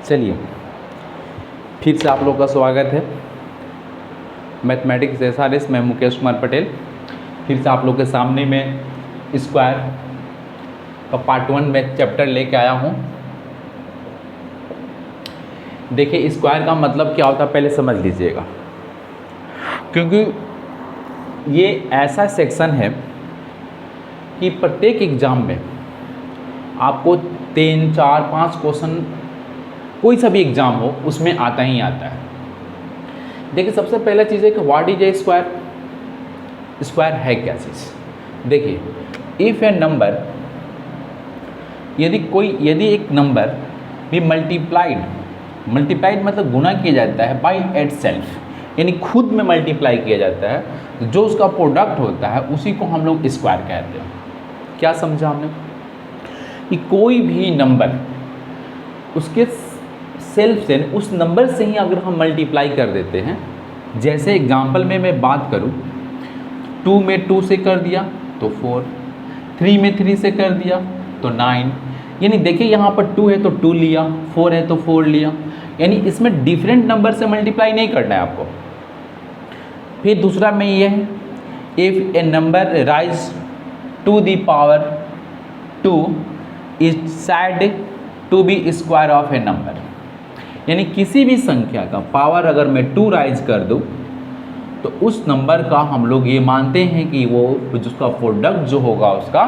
चलिए फिर से आप लोग का स्वागत है मैथमेटिक्स SRS। मैं मुकेश कुमार पटेल फिर से आप लोग के सामने में स्क्वायर का पार्ट 1 में चैप्टर लेके आया हूँ। देखिए स्क्वायर का मतलब क्या होता है पहले समझ लीजिएगा, क्योंकि ये ऐसा सेक्शन है कि प्रत्येक एग्जाम में आपको 3, 4, 5 क्वेश्चन कोई सा भी एग्जाम हो उसमें आता ही आता है। देखिए सबसे पहला चीज़ है कि what is a square. Square है क्या चीज़। देखिए इफ़ ए नंबर, यदि एक नंबर भी मल्टीप्लाइड मतलब गुना किया जाता है बाई एट सेल्फ, यानी खुद में मल्टीप्लाई किया जाता है, तो जो उसका प्रोडक्ट होता है उसी को हम लोग स्क्वायर कहते हैं। क्या समझा हमने कि कोई भी नंबर उसके सेल्फ से, उस नंबर से ही अगर हम मल्टीप्लाई कर देते हैं, जैसे एग्जाम्पल में मैं बात करूं 2 में 2 से कर दिया तो 4, 3 में 3 से कर दिया तो 9, यानी देखिए यहाँ पर 2 है तो 2 लिया, 4 है तो 4 लिया, यानी इसमें डिफरेंट नंबर से मल्टीप्लाई नहीं करना है आपको। फिर दूसरा में ये है if a number raise to the power 2 is said to be square of a number, यानी किसी भी संख्या का पावर अगर मैं 2 राइज कर दूं तो उस नंबर का हम लोग ये मानते हैं कि वो जिसका प्रोडक्ट जो होगा उसका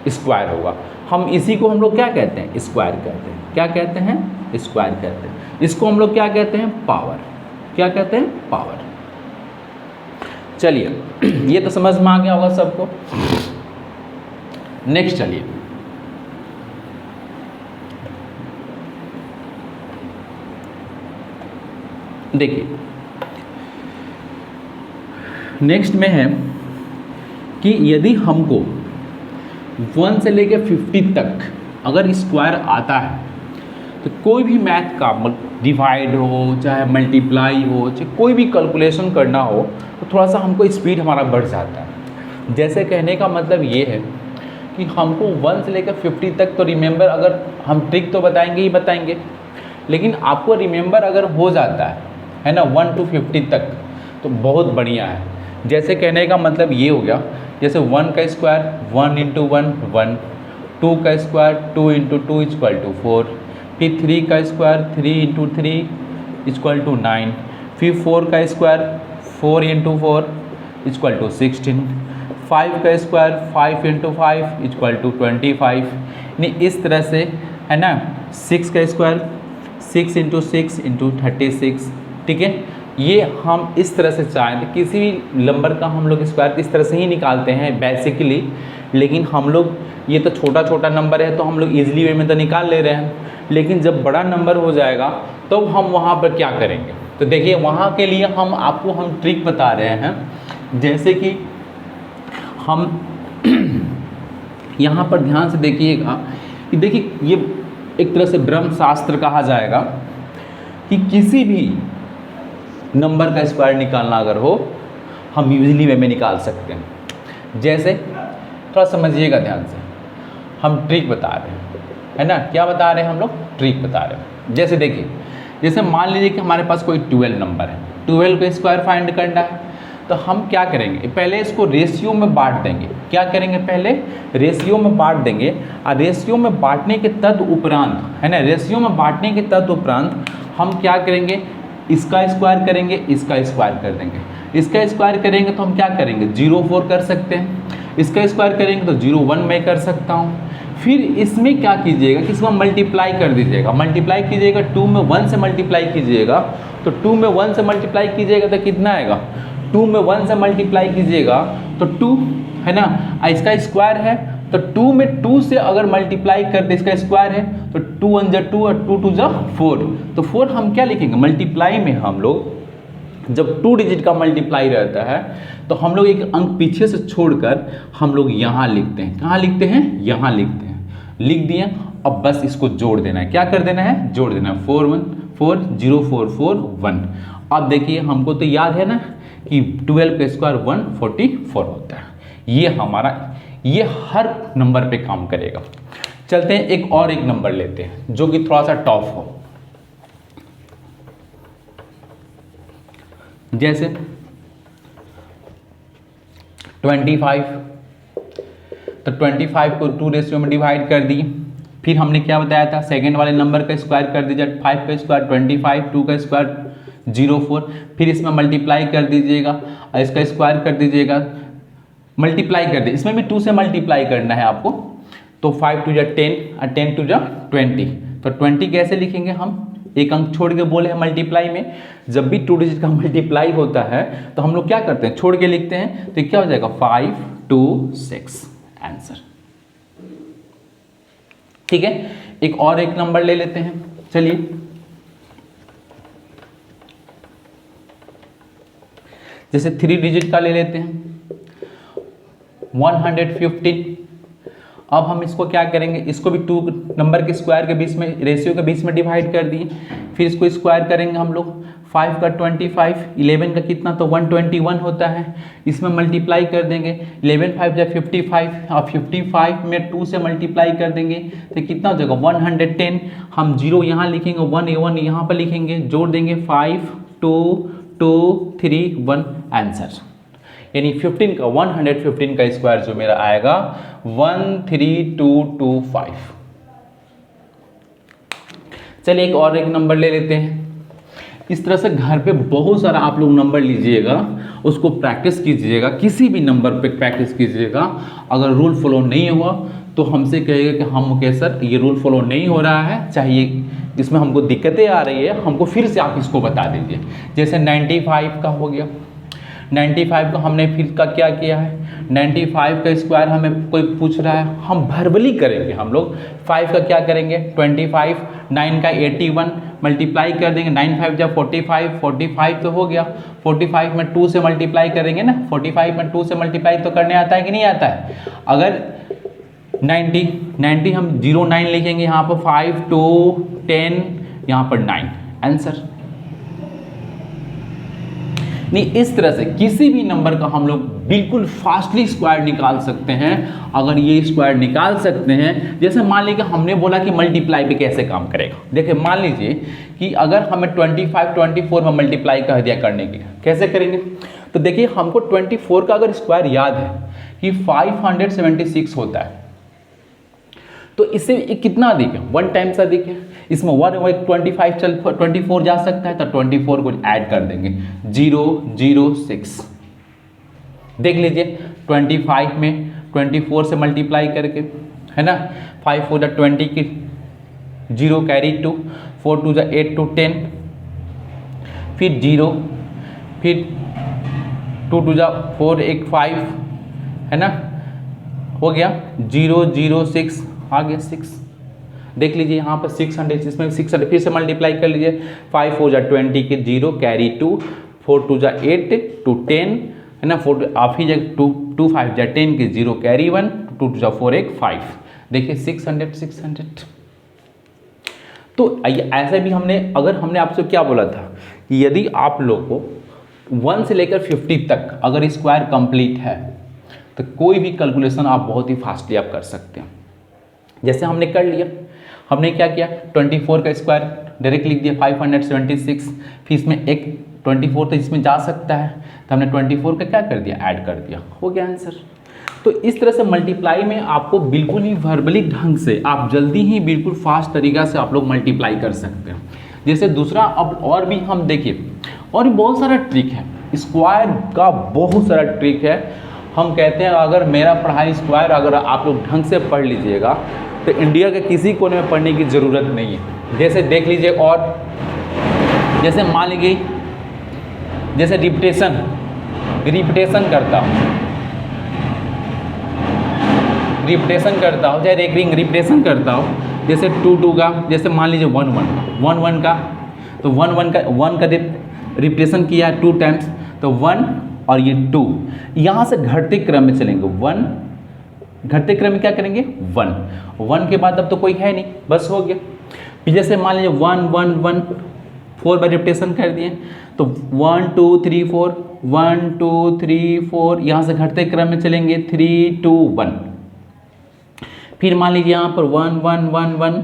स्क्वायर होगा। हम इसी को हम लोग क्या कहते हैं, स्क्वायर कहते हैं। क्या कहते हैं, स्क्वायर कहते हैं। इसको हम लोग क्या कहते हैं, पावर। क्या कहते हैं, पावर। चलिए ये तो समझ में आ गया होगा सबको। नेक्स्ट चलिए देखिए नेक्स्ट में है कि यदि हमको 1 से लेकर 50 तक अगर स्क्वायर आता है तो कोई भी मैथ का डिवाइड हो चाहे मल्टीप्लाई हो चाहे कोई भी कैलकुलेशन करना हो तो थोड़ा सा हमको स्पीड हमारा बढ़ जाता है। जैसे कहने का मतलब ये है कि हमको 1 से लेकर 50 तक तो रिमेंबर, अगर हम ट्रिक तो बताएंगे ही बताएंगे, लेकिन आपको रिमेंबर अगर हो जाता है ना 1 to 50 तक तो बहुत बढ़िया है। जैसे कहने का मतलब ये हो गया, जैसे 1 का स्क्वायर 1 × 1 1, 2 का स्क्वायर 2 × 2 = 4, फिर 3 का स्क्वायर 3 × 3 = 9, फिर 4 का स्क्वायर 4 × 4 = 16, 5 का स्क्वायर 5 × 5 = 25, यानी इस तरह से है ना। 6 का स्क्वायर 6 × 6 × 36, ठीक है। ये हम इस तरह से चाहें तो किसी भी नंबर का हम लोग स्क्वायर इस तरह से ही निकालते हैं बेसिकली, लेकिन हम लोग ये तो छोटा छोटा नंबर है तो हम लोग ईजिली वे में तो निकाल ले रहे हैं, लेकिन जब बड़ा नंबर हो जाएगा तो हम वहाँ पर क्या करेंगे। तो देखिए वहाँ के लिए हम ट्रिक बता रहे हैं। जैसे कि हम यहाँ पर ध्यान से देखिएगा कि देखिए ये एक तरह से ब्रह्मशास्त्र कहा जाएगा कि किसी भी नंबर का स्क्वायर निकालना अगर हो हम यूजली वे में निकाल सकते हैं। जैसे थोड़ा समझिएगा ध्यान से, हम ट्रिक बता रहे हैं है ना। क्या बता रहे हैं हम लोग, ट्रिक बता रहे हैं। जैसे देखिए, जैसे मान लीजिए कि हमारे पास कोई 12 नंबर है, 12 का स्क्वायर फाइंड करना है, तो हम क्या करेंगे, पहले इसको रेशियो में बांट देंगे। क्या करेंगे, पहले रेशियो में बांट देंगे, और रेशियो में बांटने के तदुपरांत है ना, रेशियो में बांटने के तदुपरांत हम क्या करेंगे, इसका स्क्वायर करेंगे, इसका स्क्वायर कर देंगे। इसका स्क्वायर करेंगे तो हम क्या करेंगे, 0 4 कर सकते हैं। इसका स्क्वायर करेंगे तो 0 1 मैं कर सकता हूँ। फिर इसमें क्या कीजिएगा कि इसको मल्टीप्लाई कर दीजिएगा। मल्टीप्लाई कीजिएगा 2 में 1 से मल्टीप्लाई कीजिएगा, तो 2 में 1 से मल्टीप्लाई कीजिएगा तो कितना आएगा, 2 में 1 से मल्टीप्लाई कीजिएगा तो 2 है ना, इसका स्क्वायर है तो 2 में 2 से अगर मल्टीप्लाई कर दे, इसका स्क्वायर है तो 2 1 × 2 और 2 2 × 4, तो 4 हम क्या लिखेंगे, मल्टीप्लाई में हम लोग जब 2 डिजिट का मल्टीप्लाई रहता है तो हम लोग एक अंक पीछे से छोड़कर हम लोग यहाँ लिखते हैं। कहाँ लिखते हैं, यहाँ लिखते हैं। लिख दिए, अब बस इसको जोड़ देना है। क्या कर देना है, जोड़ देना है। 4 1 4 0 4 4 1। अब देखिए हमको तो याद है ना कि 12 का स्क्वायर 144 होता है। ये हमारा, ये हर नंबर पे काम करेगा। चलते हैं एक नंबर लेते हैं जो कि थोड़ा सा टफ हो। जैसे 25, तो 25 को 2 रेशियो में डिवाइड कर दिए। फिर हमने क्या बताया था, सेकेंड वाले नंबर का स्क्वायर कर दीजिए, 5 का स्क्वायर 25, 2 का स्क्वायर 04, फिर इसमें मल्टीप्लाई कर दीजिएगा और इसका स्क्वायर कर दीजिएगा, मल्टीप्लाई कर दे, इसमें भी 2 से मल्टीप्लाई करना है आपको। तो 5 टू जा 10 और 10 टू जा 20, तो 20 कैसे लिखेंगे हम, एक अंक छोड़ के बोले हैं मल्टीप्लाई में, जब भी 2 डिजिट का मल्टीप्लाई होता है तो हम लोग क्या करते हैं, छोड़ के लिखते हैं, तो क्या हो जाएगा 5 2 6 आंसर। ठीक है, एक और एक नंबर ले लेते हैं, चलिए जैसे 3 डिजिट का ले लेते हैं 115। अब हम इसको क्या करेंगे, इसको भी 2 नंबर के स्क्वायर के बीच में, रेशियो के बीच में डिवाइड कर दिए, फिर इसको स्क्वायर करेंगे हम लोग, 5 का 25, 11 का कितना, तो 121 होता है, इसमें मल्टीप्लाई कर देंगे, 11 5 जा 55 और 55 में 2 से मल्टीप्लाई कर देंगे तो कितना हो जाएगा 110। हम 0 यहाँ लिखेंगे, 1 यहाँ पर लिखेंगे, जोड़ देंगे 5 2 2 3 1 आंसर। यानी 15 का 115 का स्क्वायर जो मेरा आएगा 13225। चलिए एक और एक नंबर ले लेते हैं। इस तरह से घर पे बहुत सारा आप लोग नंबर लीजिएगा, उसको प्रैक्टिस कीजिएगा, किसी भी नंबर पे प्रैक्टिस कीजिएगा। अगर रूल फॉलो नहीं हुआ तो हमसे कहिएगा कि हम मुकेश सर ये रूल फॉलो नहीं हो रहा है, चाहिए इसमें हमको दिक्कतें आ रही है, हमको फिर से आप इसको बता दीजिए। जैसे 95 का हो गया, 95 का हमने फिर का क्या किया है, 95 का स्क्वायर हमें कोई पूछ रहा है, हम वर्बली करेंगे, हम लोग 5 का क्या करेंगे 25, 9 का 81 मल्टीप्लाई कर देंगे, 9 5 जब 45, 45 तो हो गया, 45 में 2 से मल्टीप्लाई करेंगे ना, 45 में 2 से मल्टीप्लाई तो करने आता है कि नहीं आता है। अगर 90 हम 09 लिखेंगे, यहाँ पर 5 2 10 यहाँ पर 9 आंसर। नहीं, इस तरह से किसी भी नंबर का हम लोग बिल्कुल फास्टली स्क्वायर निकाल सकते हैं। अगर ये स्क्वायर निकाल सकते हैं, जैसे मान लीजिए हमने बोला कि मल्टीप्लाई पे कैसे काम करेगा, देखिए मान लीजिए कि अगर हमें 25 24 में मल्टीप्लाई कह दिया करने के, कैसे करेंगे, तो देखिए हमको 24 का अगर स्क्वायर याद है कि 576 होता है, तो इससे कितना अधिक है, 1 टाइम्स अधिक है, इसमें 25 चल 24 जा सकता है, तो 24 को ऐड कर देंगे 006। देख लीजिए 25 में 24 से मल्टीप्लाई करके, है ना, 5 4 जा 20 की 0 कैरी 2, 4 2 जा 8 2 10, फिर 0, फिर 2 2 जा 4 1 5, है ना, हो गया 006 आ गया 6। देख लीजिए यहाँ पर 600, इसमें 600 फिर से मल्टीप्लाई कर लीजिए, 5 4 जा 20 के 0 कैरी 2, 4 2 जा 8 2 10, है ना, 4 आप ही जगह 2 5 जा 10 के 0 कैरी 1, 2 2 जा 4 1 5। देखिए 600। तो ऐसे भी हमने, अगर हमने आपसे क्या बोला था कि यदि आप लोग को 1 से लेकर 50 तक अगर स्क्वायर कंप्लीट है तो कोई भी कैलकुलेशन आप बहुत ही फास्टली आप कर सकते हैं। जैसे हमने कर लिया, हमने क्या किया 24 का स्क्वायर डायरेक्ट लिख दिया 576, फिर इसमें एक 24 तो इसमें जा सकता है, तो हमने 24 का क्या कर दिया ऐड कर दिया, हो गया आंसर। तो इस तरह से मल्टीप्लाई में आपको बिल्कुल ही वर्बली ढंग से आप जल्दी ही बिल्कुल फास्ट तरीका से आप लोग मल्टीप्लाई कर सकते हैं। जैसे दूसरा, अब और भी हम देखिए, और भी बहुत सारा ट्रिक है, स्क्वायर का बहुत सारा ट्रिक है। हम कहते हैं अगर मेरा पढ़ाई स्क्वायर अगर आप लोग ढंग से पढ़ लीजिएगा तो इंडिया के किसी कोने में पढ़ने की ज़रूरत नहीं है। जैसे देख लीजिए, और जैसे मान लीजिए जैसे रिपीटेशन करता हूँ, चाहे रेकरिंग रिपीटेशन करता हूँ, जैसे 2 2 का, जैसे मान लीजिए 1 1 का, तो 1 का रिपीटेशन किया 2 टाइम्स, तो 1 और ये 2, यहाँ से घटते क्रम में चलेंगे, 1 घटते क्रम में क्या करेंगे 1 के बाद अब तो कोई है नहीं, बस हो गया। फिर जैसे मान लीजिए 1 1 1 4 बार रिपीटेशन कर दिए, तो 1 2 3 4 1 2 3 4, यहाँ से घटते क्रम में चलेंगे 3 2 1। फिर मान लीजिए यहाँ पर 1 1 1 1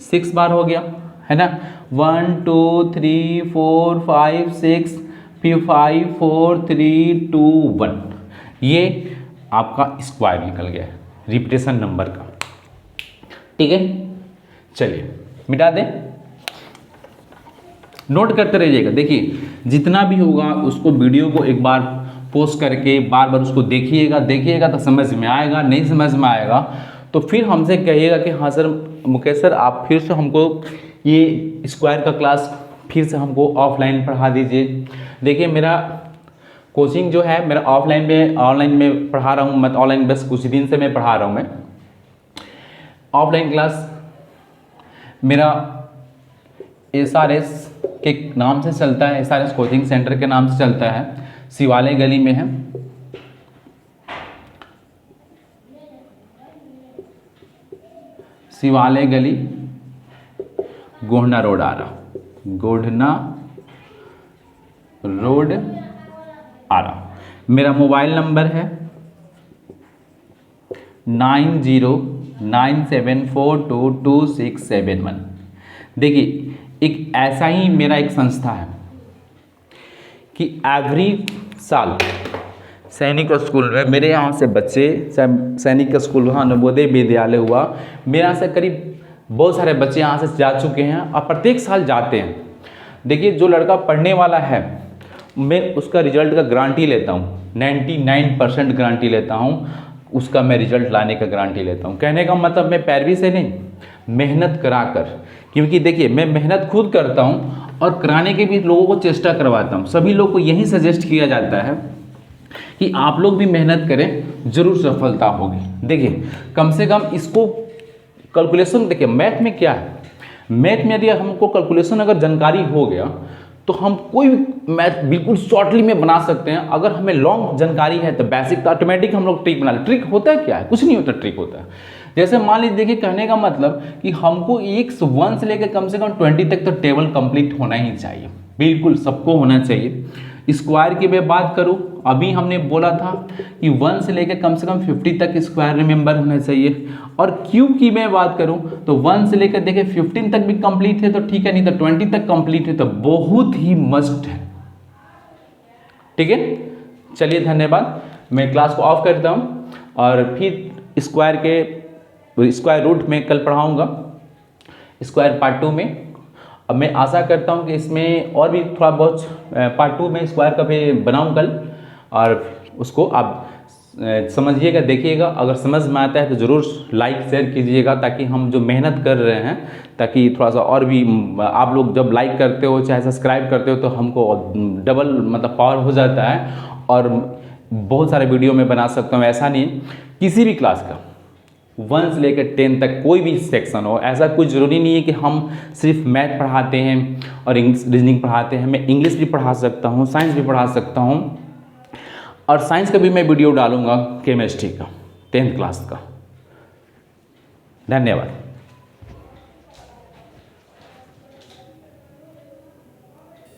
6 बार हो गया, है ना, 1 2 3 4 5 6, 5 4 3 2 1 ये आपका स्क्वायर निकल गया है रिपीटेशन नंबर का। ठीक है, चलिए मिटा दें, नोट करते रहिएगा। देखिए जितना भी होगा उसको वीडियो को एक बार पोस्ट करके बार बार उसको देखिएगा तो समझ में आएगा, नहीं समझ में आएगा तो फिर हमसे कहिएगा कि हाँ सर मुकेश सर आप फिर से हमको ये स्क्वायर का क्लास फिर से हमको ऑफलाइन पढ़ा दीजिए। देखिए मेरा कोचिंग जो है मेरा ऑफलाइन में ऑनलाइन में पढ़ा रहा हूँ, मैं ऑनलाइन बस कुछ दिन से मैं पढ़ा रहा हूँ। मैं ऑफलाइन क्लास मेरा SRS के नाम से चलता है, SRS कोचिंग सेंटर के नाम से चलता है, शिवालय गली में है। शिवालय गली गोढ़ना रोड आरा, गोढ़ना रोड आरा। मेरा मोबाइल नंबर है 9097422671। देखिए एक ऐसा ही मेरा एक संस्था है कि एवरी साल सैनिक स्कूल में मेरे यहाँ से बच्चे सैनिक स्कूल हुआ, नवोदय विद्यालय हुआ, मेरे यहाँ से करीब बहुत सारे बच्चे यहाँ से जा चुके हैं और प्रत्येक साल जाते हैं। देखिए जो लड़का पढ़ने वाला है मैं उसका रिजल्ट का गारंटी लेता हूँ, 99% गारंटी लेता हूँ उसका, मैं रिजल्ट लाने का गारंटी लेता हूँ। कहने का मतलब मैं पैरवी से नहीं, मेहनत करा कर, क्योंकि देखिए मैं मेहनत खुद करता हूँ और कराने के भी लोगों को चेष्टा करवाता हूँ। सभी लोग को यही सजेस्ट किया जाता है कि आप लोग भी मेहनत करें, जरूर सफलता होगी। देखिए कम से कम इसको कैलकुलेशन, देखिए मैथ में क्या है, मैथ में यदि हमको कैलकुलेशन अगर जानकारी हो गया तो हम कोई भी मैथ बिल्कुल शॉर्टली में बना सकते हैं। अगर हमें लॉन्ग जानकारी है तो बेसिक तो ऑटोमेटिक हम लोग ट्रिक बना लें। ट्रिक होता है क्या है, कुछ नहीं होता, ट्रिक होता है जैसे मान लीजिए, देखिए कहने का मतलब कि हमको 1 से लेकर कम से कम 20 तक तो टेबल कंप्लीट होना ही चाहिए, बिल्कुल सबको होना चाहिए। स्क्वायर की मैं बात करूं, अभी हमने बोला था कि 1 से लेकर कम से कम 50 तक स्क्वायर रिमेंबर होना चाहिए। और क्यूब की मैं बात करूं तो 1 से लेकर देखिए 15 तक भी कंप्लीट है तो ठीक है, नहीं तो 20 तक कंप्लीट है तो बहुत ही मस्ट है। ठीक है, चलिए धन्यवाद। मैं क्लास को ऑफ करता हूं और फिर स्क्वायर रूट में कल पढ़ाऊंगा, स्क्वायर पार्ट 2 में। अब मैं आशा करता हूं कि इसमें और भी थोड़ा बहुत पार्ट 2 में स्क्वायर का भी बनाऊं कल, और उसको आप समझिएगा, देखिएगा। अगर समझ में आता है तो ज़रूर लाइक शेयर कीजिएगा, ताकि हम जो मेहनत कर रहे हैं ताकि थोड़ा सा और भी आप लोग जब लाइक करते हो चाहे सब्सक्राइब करते हो तो हमको डबल मतलब पावर हो जाता है और बहुत सारे वीडियो में बना सकता हूँ। ऐसा नहीं, किसी भी क्लास का 1 से लेकर 10 तक कोई भी सेक्शन हो, ऐसा कुछ ज़रूरी नहीं है कि हम सिर्फ मैथ पढ़ाते हैं और इंग्लिश रीजनिंग पढ़ाते हैं। मैं इंग्लिश भी पढ़ा सकता हूँ, साइंस भी पढ़ा सकता हूँ, और साइंस का भी मैं वीडियो डालूंगा केमिस्ट्री का 10th क्लास का। धन्यवाद।